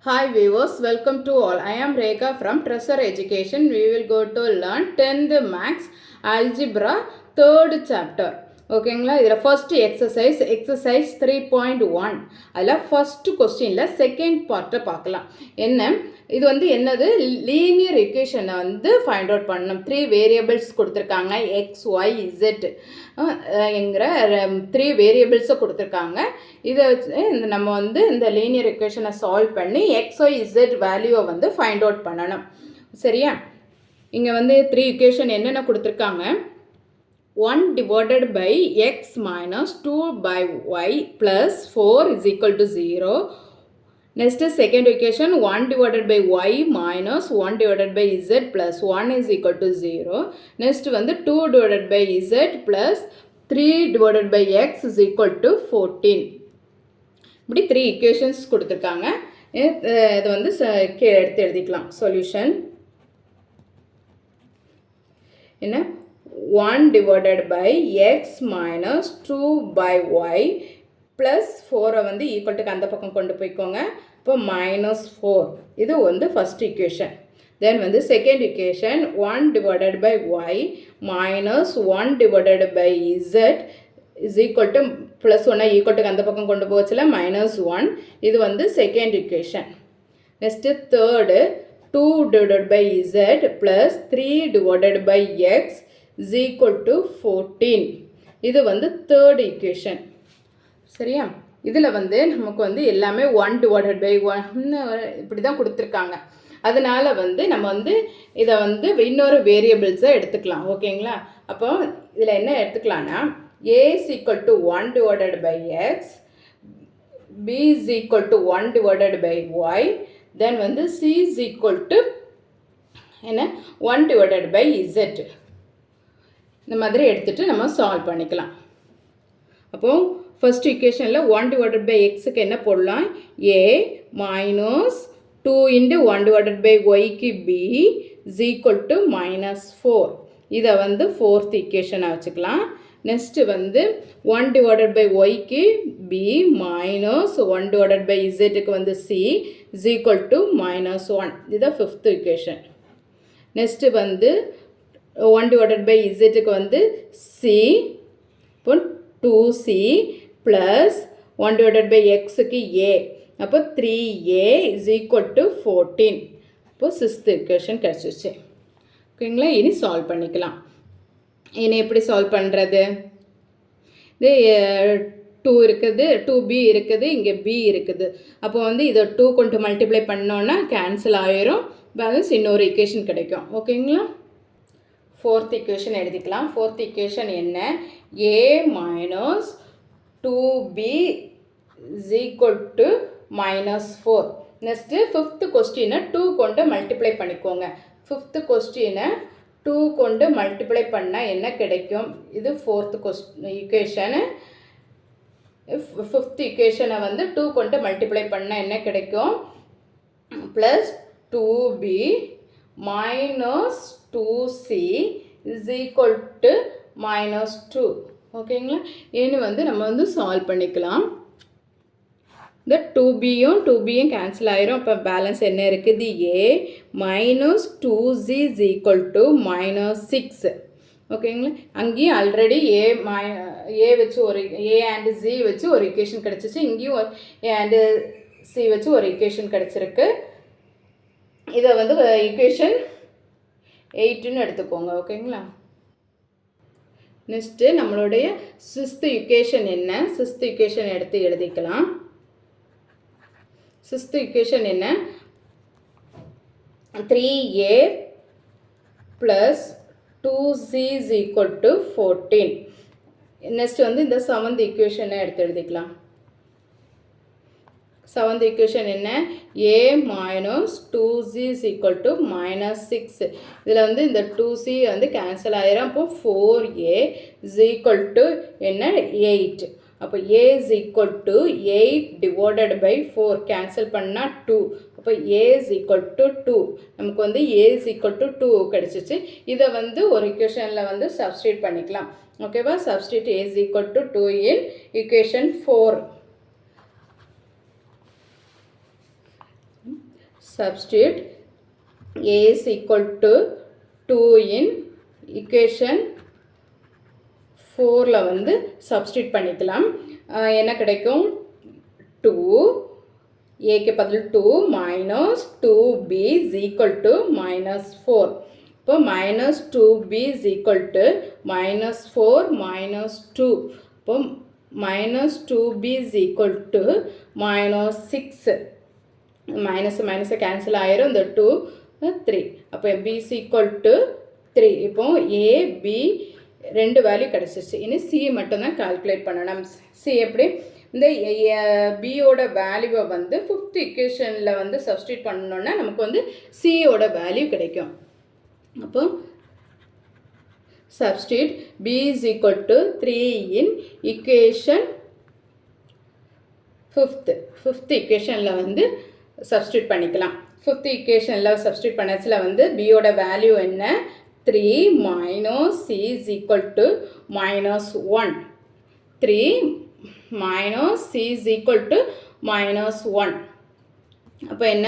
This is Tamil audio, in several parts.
Hi viewers, welcome to all. I am Rekha from Treasure Education. We will go to learn 10th Max Algebra 3rd chapter. ஓகேங்களா, இதில் ஃபர்ஸ்ட் எக்ஸசைஸ் 3.1. அதில் ஃபர்ஸ்ட் கொஸ்டினில் செகண்ட் பார்ட்டை பார்க்கலாம். இது என்னது, லீனியர் இக்குவேஷனை ஃபைண்ட் அவுட் பண்ணணும். 3 வேரியபிள்ஸ் கொடுத்துருக்காங்க, எக்ஸ் ஒய் இசட் என்கிற 3 வேரியபிள்ஸை கொடுத்துருக்காங்க. இதை வச்சு நம்ம இந்த லீனியர் இக்குவேஷனை சால்வ் பண்ணி எக்ஸ் ஒய் இசட் வேல்யூவை ஃபைண்ட் அவுட் பண்ணணும். சரியா, இங்கே 3 இக்குவேஷன் என்னென்ன கொடுத்துருக்காங்க. 1 divided by x minus 2 by y plus 4 is equal to 0. Next second equation, 1 divided by y minus 1 divided by z plus 1 is equal to 0. Next 2 divided by z plus 3 divided by x is equal to 14. இப்படி 3 equations கொடுத்துருக்காங்க. இது எடுத்து எழுதிக்கலாம். சொல்யூஷன் என்ன, 1 divided by x minus 2 by y plus 4 equal to அந்த பக்கம் கொண்டு போய்க்கோங்க. இப்போ minus 4, இது first equation. Then second equation, 1 divided by y minus 1 divided by z is equal to plus 1 equal to அந்த பக்கம் கொண்டு போச்சுல minus 1, இது second equation. Next third, 2 divided by z plus 3 divided by x is equal to 14. இது third equation. சரியா, இதில் நமக்கு எல்லாமே 1 divided by 1 இப்படி தான் கொடுத்துருக்காங்க. அதனால் நம்ம இதை இன்னொரு வேரியபிள்ஸை எடுத்துக்கலாம். ஓகேங்களா, அப்போ இதில் என்ன எடுத்துக்கலான்னா, a is equal to 1 divided by x, b is equal to 1 divided by y, then c is equal to 1 divided by z. இந்த மாதிரி எடுத்துகிட்டு நம்ம சால்வ் பண்ணிக்கலாம். அப்போது ஃபர்ஸ்ட் இக்குவேஷனில் 1 டிவைடட் பை எக்ஸுக்கு என்ன போடலாம், a minus 2 into 1 divided by ஒய்க்கு b இஸ் ஈக்குவல் டு -4. இதை ஃபோர்த் இக்குவேஷனாக வச்சுக்கலாம். நெக்ஸ்ட்டு 1 டிவைடட் பை ஒய்க்கு b மைனஸ் 1 டிவைடட் பை இசட்டுக்கு c இஸ் ஈக்குவல் டு -1. இதுதான் fifth equation. Next 1 divided by z c, இப்போ 2c plus 1 divided by x a, அப்போ 3a is equal to 14. இப்போ 6th equation கிடச்சிச்சு. ஓகேங்களா, இனி சால்வ் பண்ணிக்கலாம். இனி எப்படி சால்வ் பண்ணுறது, இது 2 இருக்குது, 2b இருக்குது, இங்கே b இருக்குது. அப்போ இதை 2 கொண்டு மல்டிப்ளை பண்ணோன்னா கேன்சல் ஆகிரும், பேலன்ஸ் இன்னொரு இக்குவேஷன் கிடைக்கும். ஓகேங்களா, ஃபோர்த் இக்குவேஷன் எழுதிக்கலாம். ஃபோர்த் இக்குவேஷன் என்ன, a minus 2b is equal to -4. Next fifth கொஸ்டினை 2 கொண்டு மல்டிப்ளை பண்ணிக்கோங்க. ஃபிஃப்த்து கொஸ்டினை 2 கொண்டு மல்டிப்ளை பண்ணால் என்ன கிடைக்கும், இது ஃபோர்த்து இக்குவேஷனு. ஃபிஃப்த் இக்குவேஷனை 2 கொண்டு மல்டிப்ளை பண்ணால் என்ன கிடைக்கும், plus 2b minus 2c is equal to -2. ஓகேங்களா, இனி நம்ம சால்வ் பண்ணிக்கலாம். இந்த 2bயும் கேன்சல் ஆயிரும். அப்போ பேலன்ஸ் என்ன இருக்குது, a minus 2c is equal to -6. ஓகேங்களா, அங்கேயும் ஆல்ரெடி a வச்சு ஒரு a and c வச்சு ஒரு இக்குவேஷன் கிடச்சிச்சு, இங்கேயும் a and c வச்சு ஒரு இக்குவேஷன் கிடச்சிருக்கு. இதை இக்குவேஷன் 8ன்னு எடுத்துக்கோங்க. ஓகேங்களா, நெக்ஸ்ட்டு நம்மளுடைய 6th இக்குவேஷன் என்ன, 6th இக்குவேஷன் எடுத்து எழுதிக்கலாம். 6th இக்குவேஷன் என்ன, 3a plus 2c is equal to 14. Next இந்த 7th இக்குவேஷனை எடுத்து எழுதிக்கலாம். 7th equation என்ன, a minus 2c is equal to -6. இதில் இந்த 2c கேன்சல் ஆயிரும். அப்போ 4a is equal to என்ன, 8. அப்போ a is equal to 8 divided by 4 cancel பண்ணால் 2. அப்போ a is equal to 2. நமக்கு a is equal to 2 கிடச்சிச்சு. இதை ஒரு equationல சப்ஸ்டியூட் பண்ணிக்கலாம். ஓகேவா, substitute a is equal to 2 in equation 4. substitute a is equal to 2 in equation 4ல வந்து substitute பண்ணிக்கலாம். என்ன கிடைக்கும் 2 a க்கு பதில் 2 minus 2b is equal to minus 4. இப்போ minus 2b is equal to minus 4 minus 2. இப்போ minus 2b is equal to minus 6. minus minus cancel ஆயிரும் இந்த 2 3. அப்போ b is equal to 3. இப்போ a b ரெண்டு வேல்யூ கிடைச்சிருச்சு. இனி c மட்டும் தான் கால்குலேட் பண்ணணும். c எப்படி இந்த b ஓட வேல்யூவை வந்து 5th equationல வந்து சப்ஸ்டிட்யூட் பண்ணனும்னா நமக்கு வந்து c ஓட வேல்யூ கிடைக்கும். அப்போ substitute b is equal to 3 in equation 5th equationல வந்து substitute பண்ணிக்கலாம். 5th equationல substitute பண்ணதுல வந்து b ஓட வேல்யூ என்ன 3 minus c is equal to minus 1. 3 minus c is equal to minus 1. அப்போ என்ன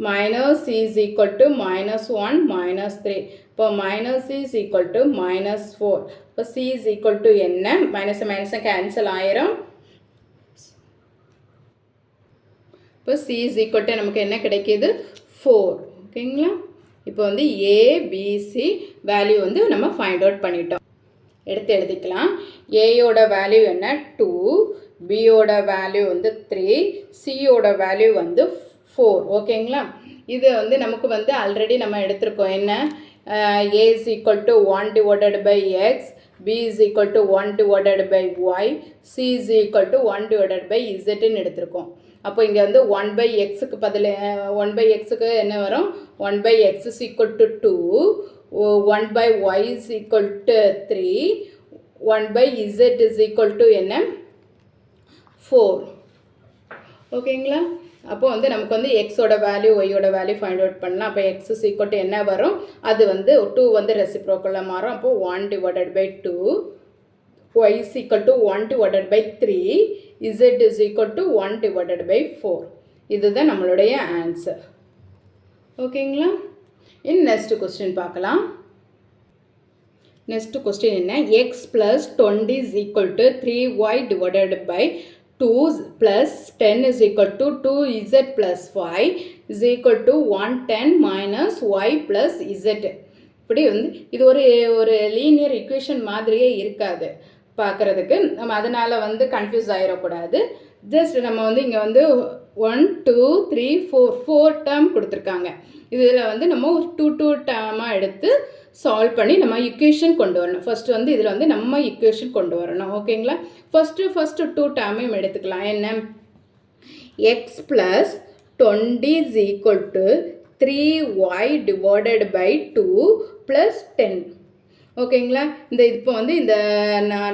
minus c is equal to minus 1 minus 3. இப்போ minus c is equal to minus 4. இப்போ c is equal to என்ன minus minus cancel ஆயிரும். இப்போ c is equal to நமக்கு என்ன கிடைக்குது 4. ஓகேங்களா? இப்போ வந்து a b c வேல்யூ வந்து நம்ம ஃபைண்ட் அவுட் பண்ணிட்டோம். எடுத்து எழுதிக்கலாம். a யோட வேல்யூ என்ன 2, b யோட வேல்யூ வந்து 3, c யோட வேல்யூ வந்து 4. ஓகேங்களா? இது வந்து நமக்கு வந்து ஆல்ரெடி நம்ம எடுத்திருக்கோம். என்ன a is equal to 1 divided by x, b is equal to 1 divided by y, c is equal to 1 divided by z ன்னு எடுத்திருக்கோம். அப்போ இங்கே வந்து 1 by xக்கு பதில் 1 by xக்கு என்ன வரும் 1 by x is equal to 2, 1 by y is equal to 3, 1 by z is equal to என்ன 4. ஓகேங்களா? அப்போ வந்து நமக்கு வந்து x ஓட வேல்யூ y ஓட வேல்யூ ஃபைண்ட் அவுட் பண்ணலாம். அப்போ x is equal to என்ன வரும் அது வந்து 2 வந்து ரெசிப்ரோக்கலாக மாறும். அப்போ 1 divided by 2, y is equal to 1 divided by 3, z is equal to 1 divided by 4. இதுதான் நம்மளுடைய ஆன்சர். ஓகேங்களா? நெக்ஸ்ட் கொஸ்டின் பார்க்கலாம். நெக்ஸ்ட் கொஸ்டின் என்ன x plus 20 is equal to 3y divided by 2 plus 10 is equal to 2z plus 5 is equal to 110 minus y plus z. இப்படி வந்து இது ஒரு லீனியர் ஈக்குவேஷன் மாதிரியே இருக்காது பார்க்குறதுக்கு. நம்ம அதனால் வந்து கன்ஃபியூஸ் ஆகிடக்கூடாது. ஜஸ்ட் நம்ம வந்து இங்கே வந்து 1 2 3 4 டேர்ம் கொடுத்துருக்காங்க. இதில் வந்து நம்ம ஒரு 2 டேர்மாக எடுத்து சால்வ் பண்ணி நம்ம ஈக்குவேஷன் கொண்டு வரணும். ஃபஸ்ட்டு வந்து இதில் வந்து நம்ம ஈக்குவேஷன் கொண்டு வரணும். ஓகேங்களா? ஃபஸ்ட்டு 2 டேர்மையும் எடுத்துக்கலாம். என்ன x plus 20 is equal to 3y divided by 2 plus 10. ஓகேங்களா? இப்போ வந்து இந்த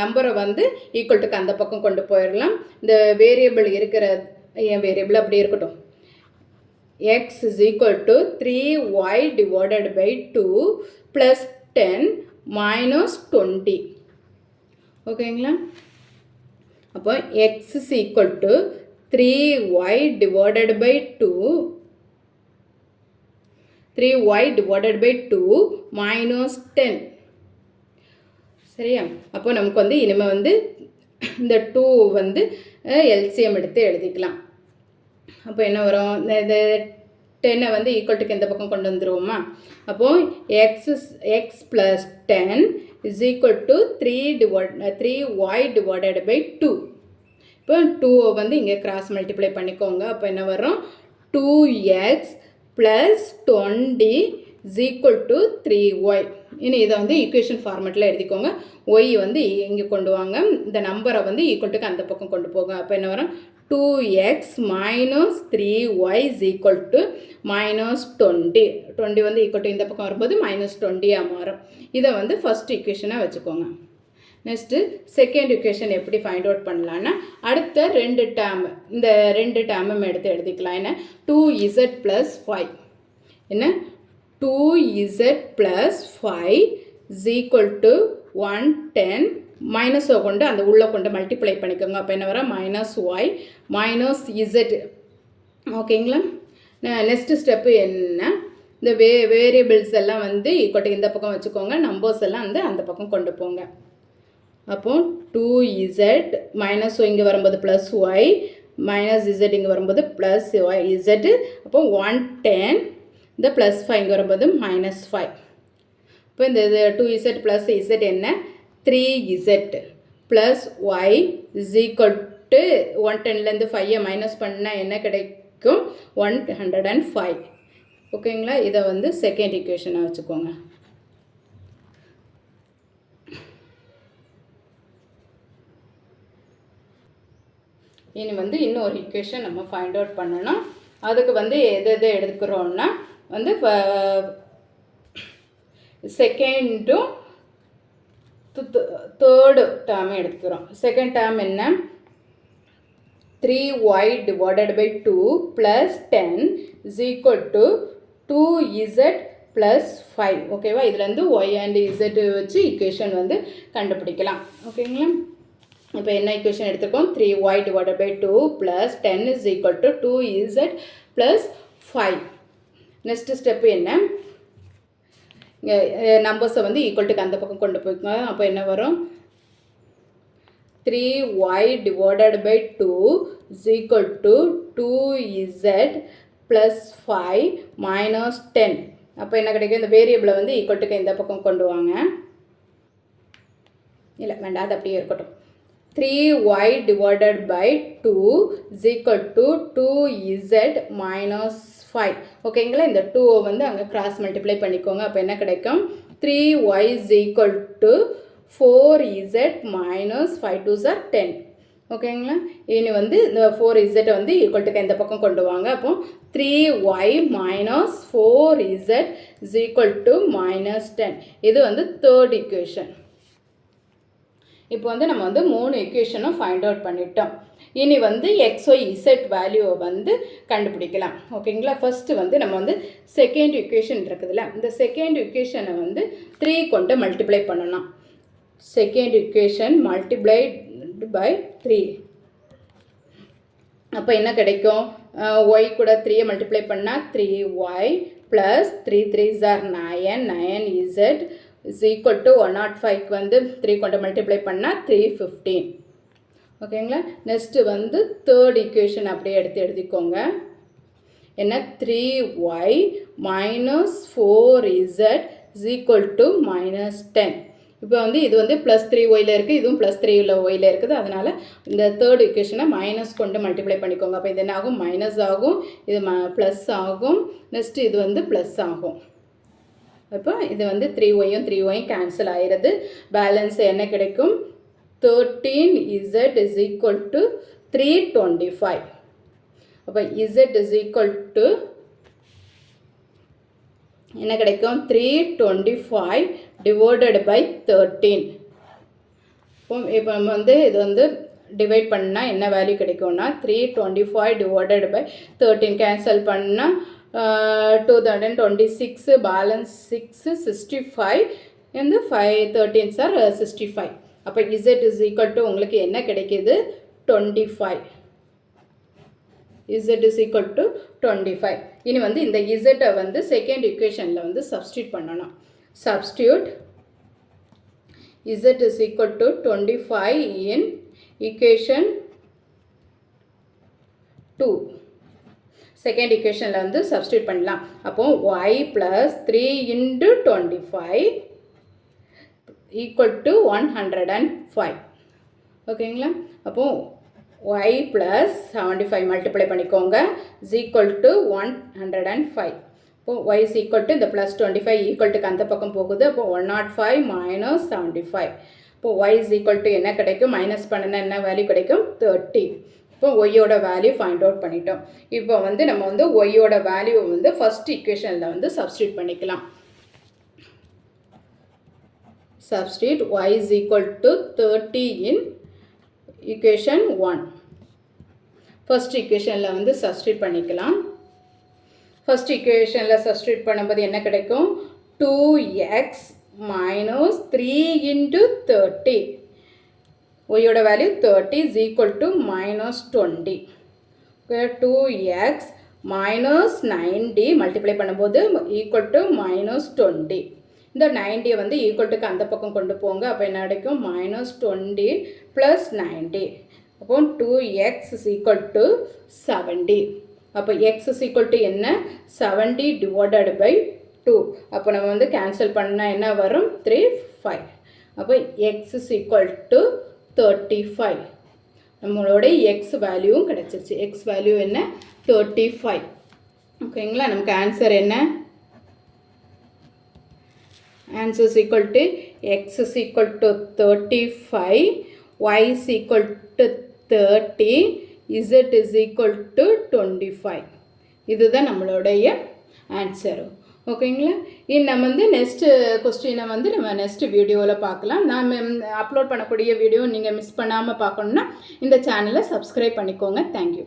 நம்பரை வந்து ஈக்குவல் டுக்கு அந்த பக்கம் கொண்டு போயிடலாம். இந்த வேரியபிள் இருக்கிற வேரியபிள் அப்படி இருக்கட்டும். x is equal to 3y divided by 2 plus 10 minus 20. ஓகேங்களா? அப்போ x is equal to 3y divided by 2 minus 10. சரியா? அப்போ நமக்கு வந்து இனிமேல் வந்து இந்த 2 வந்து எல்சிஎம் எடுத்து எழுதிக்கலாம். அப்போ என்ன வரும் இந்த 10 வந்து ஈக்குவல் டுக்கு இந்த பக்கம் கொண்டு வந்துருவோமா? அப்போது x plus 10 is equal to 3y divided by 2. இப்போ 2 வந்து இங்கே கிராஸ் மல்டிப்ளை பண்ணிக்கோங்க. அப்போ என்ன வரும் 2x plus 20 is equal to 3y. இனி இதை வந்து ஈக்குவேஷன் ஃபார்மெட்டில் எழுதிக்கோங்க. y வந்து இங்கே கொண்டு வாங்க. இந்த நம்பரை வந்து ஈக்குவல் டுக்கு அந்த பக்கம் கொண்டு போங்க. அப்போ என்ன வரும் 2x minus 3y is equal to minus 20. 20 வந்து ஈக்குவல் டு இந்த பக்கம் வரும்போது minus 20 மாறும். இதை வந்து ஃபஸ்ட் ஈக்குவேஷனாக வச்சுக்கோங்க. நெக்ஸ்ட்டு செகண்ட் ஈக்குவேஷன் எப்படி ஃபைண்ட் அவுட் பண்ணலான்னா அடுத்த 2 டேர்ம் இந்த 2 டேர்மும் எடுத்து எழுதிக்கலாம். என்ன 2z plus 5 என்ன 2z plus 5 is equal to 110 மைனஸை கொண்டு அந்த உள்ளே கொண்டு மல்டிப்ளை பண்ணிக்கோங்க. அப்போ என்ன வர மைனஸ் ஒய் மைனஸ் இசட். ஓகேங்களா? நெக்ஸ்ட்டு ஸ்டெப்பு என்ன, இந்த வேரியபிள்ஸ் எல்லாம் வந்து ஈக்குவல் இந்த பக்கம் வச்சுக்கோங்க, நம்பர்ஸ் எல்லாம் வந்து அந்த பக்கம் கொண்டு போங்க. அப்போ 2z மைனஸ் இங்கே வரும்போது ப்ளஸ் ஒய் மைனஸ் z இங்கே வரும்போது ப்ளஸ் ஒய் z. அப்போ 110 இந்த ப்ளஸ் 5 இங்கே வரும்போது -5. இப்போ இந்த 2z ப்ளஸ் z என்ன 3z plus y is equal to 110லேருந்து 5ஐ மைனஸ் பண்ணால் என்ன கிடைக்கும் 105. ஓகேங்களா, இதை வந்து செகண்ட் ஈக்குவேஷனாக வச்சுக்கோங்க. இனி வந்து இன்னொரு ஈக்குவேஷன் நம்ம ஃபைண்ட் அவுட் பண்ணணும். அதுக்கு வந்து எது எடுத்துக்கிறோன்னா வந்து செகண்டும் தேர்டு டேர்ம் எடுத்துக்கிறோம். செகண்ட் டேர்ம் என்ன 3y divided by 2 plus 10 is equal to 2z plus 5. ஓகேவா, இதுலேருந்து ஒய் அண்ட் இசட் வச்சு ஈக்குவேஷன் வந்து கண்டுபிடிக்கலாம். ஓகேங்களா, இப்போ என்ன ஈக்குவேஷன் எடுத்துருக்கோம் 3y divided by 2 plus 10 is equal to 2z plus 5. Next step என்ன, இங்கே நம்பர்ஸை வந்து ஈக்குவல்ட்டுக்கு அந்த பக்கம் கொண்டு போய்க்கோங்க. அப்போ என்ன வரும் 3y divided by 2 is equal to 2z plus 5 minus 10. அப்போ என்ன கிடைக்கும், இந்த வேரியபிளை வந்து ஈக்குவல்ட்டுக்கு இந்த பக்கம் கொண்டு வாங்க. இல்லை வேண்டாம், அது அப்படியே இருக்கட்டும். 3y divided by 2 is equal to 2z minus 5. ஓகேங்களா, இந்த 2 வந்து அங்கே கிராஸ் மல்டிப்ளை பண்ணிக்கோங்க. அப்போ என்ன கிடைக்கும் 3y is equal to 4z minus 5 2s are 10. ஓகேங்களா, இனி வந்து இந்த 4z வந்து ஈக்குவல்ட்டுக்கு இந்த பக்கம் கொண்டு வாங்க. அப்போ 3y minus 4z is equal to minus 10. இது வந்து தேர்ட் ஈக்குவேஷன். இப்போ வந்து நம்ம வந்து 3 ஈக்குவேஷனும் ஃபைண்ட் அவுட் பண்ணிட்டோம். இனி வந்து XYZ வேல்யூவை வந்து கண்டுபிடிக்கலாம். ஓகேங்களா, ஃபஸ்ட்டு வந்து நம்ம வந்து செகண்ட் ஈக்குவேஷன் இருக்குதுல்ல, இந்த செகண்ட் ஈக்குவேஷனை வந்து 3 கொண்டு மல்டிப்ளை பண்ணணும். Second equation multiplied by 3. அப்போ என்ன கிடைக்கும், ஒய் கூட 3ஐ மல்டிப்ளை பண்ணால் 3y plus 3 3s are 9 9z is equal to 105க்கு வந்து 3 கொண்டு மல்டிப்ளை பண்ணால் 315. ஓகேங்களா, நெக்ஸ்ட்டு வந்து தேர்ட் ஈக்குவேஷன் அப்படியே எழுதிக்கோங்க. என்ன 3y minus 4z is equal to minus 10. இப்போ வந்து இது வந்து ப்ளஸ் 3yல இருக்குது, இதுவும் ப்ளஸ் 3yல இருக்குது. அதனால் இந்த தேர்ட் ஈக்குவேஷனை மைனஸ் கொண்டு மல்டிப்ளை பண்ணிக்கோங்க. அப்போ இது என்ன ஆகும் மைனஸ் ஆகும், இது ப்ளஸ் ஆகும், நெக்ஸ்ட்டு இது வந்து ப்ளஸ் ஆகும். அப்போ இது வந்து 3yயும் 3yயும் கேன்சல் ஆகிறது. பேலன்ஸ் என்ன கிடைக்கும் 13z is equal to 325. அப்போ z is equal to என்ன கிடைக்கும் 325 divided by 13. இப்போ நம்ம வந்து இது வந்து டிவைட் பண்ணால் என்ன வேல்யூ கிடைக்கும்னா 325 divided by 13 கேன்சல் பண்ணால் 226 பேலன்ஸ் 6 65 இந்த 5 13s are 65. அப்போ z is equal to உங்களுக்கு என்ன கிடைக்கிது 25. z is equal to 25. இனி வந்து இந்த z வந்து செகண்ட் ஈக்குவேஷனில் வந்து சப்ஸ்டியூட் பண்ணணும். Substitute z is equal to 25 in equation 2. Second ஈக்குவேஷனில் வந்து சப்ஸ்டியூட் பண்ணலாம். அப்போ y plus 3 into 25 equal to 105. ஓகேங்களா, அப்போ y ப்ளஸ் 75 மல்டிப்ளை பண்ணிக்கோங்க இஸ் ஈக்குவல் டு 105. இப்போ y இஸ் ஈக்குவல் டு இந்த ப்ளஸ் 25 ஈக்குவல்ட்டுக்கு அந்த பக்கம் போகுது. அப்போ 105 மைனஸ் 75. இப்போ y இஸ் ஈக்குவல் டு என்ன கிடைக்கும் மைனஸ் பண்ணினா என்ன வேல்யூ கிடைக்கும் 30. இப்போ ஒய்யோட வேல்யூ ஃபைண்ட் அவுட் பண்ணிட்டோம். இப்போ வந்து நம்ம வந்து ஒய்யோட வேல்யூ வந்து ஃபஸ்ட் ஈக்குவேஷனில் வந்து சப்ஸ்டியூட் பண்ணிக்கலாம். Substitute y is equal to 30 in equation 1. First equationல வந்து substitute பண்ணிக்கலாம். First equationல substitute பண்ணும்போது என்ன கிடைக்கும் 2x minus 3 into 30. y value 30 is equal to minus 20. Okay, 2x minus 90 multiply பண்ணும்போது ஈக்குவல் டு மைனஸ் 20. இந்த 90 வந்து ஈக்குவல்ட்டுக்கு அந்த பக்கம் கொண்டு போங்க. அப்போ என்ன கிடைக்கும்? Minus 20 plus 90. அப்போ 2x இஸ் ஈக்குவல் டு 70. அப்போ எக்ஸ் இஸ் ஈக்குவல் டு என்ன? 70 டிவைடட் பை 2. அப்போ நம்ம வந்து கேன்சல் பண்ணால் என்ன வரும்? 3, 5. அப்போ எக்ஸ் இஸ் ஈக்குவல் டு 35. நம்மளோட எக்ஸ் வேல்யூவும் கிடச்சிருச்சு. எக்ஸ் வேல்யூ என்ன? 35. ஓகேங்களா? நமக்கு ஆன்சர் என்ன? Answer is equal to X is equal to 35, y is equal to 30, z is equal to 25. இதுதான் நம்மளுடைய ஆன்சர். ஓகேங்களா? நம்ம வந்து நெக்ஸ்ட்டு கொஸ்டினை வந்து நம்ம நெக்ஸ்ட் வீடியோவில் பார்க்கலாம். நான் அப்லோட் பண்ணக்கூடிய வீடியோ நீங்கள் மிஸ் பண்ணாமல் பார்க்கணுன்னா இந்த சேனலை சப்ஸ்கிரைப் பண்ணிக்கோங்க. தேங்க்யூ.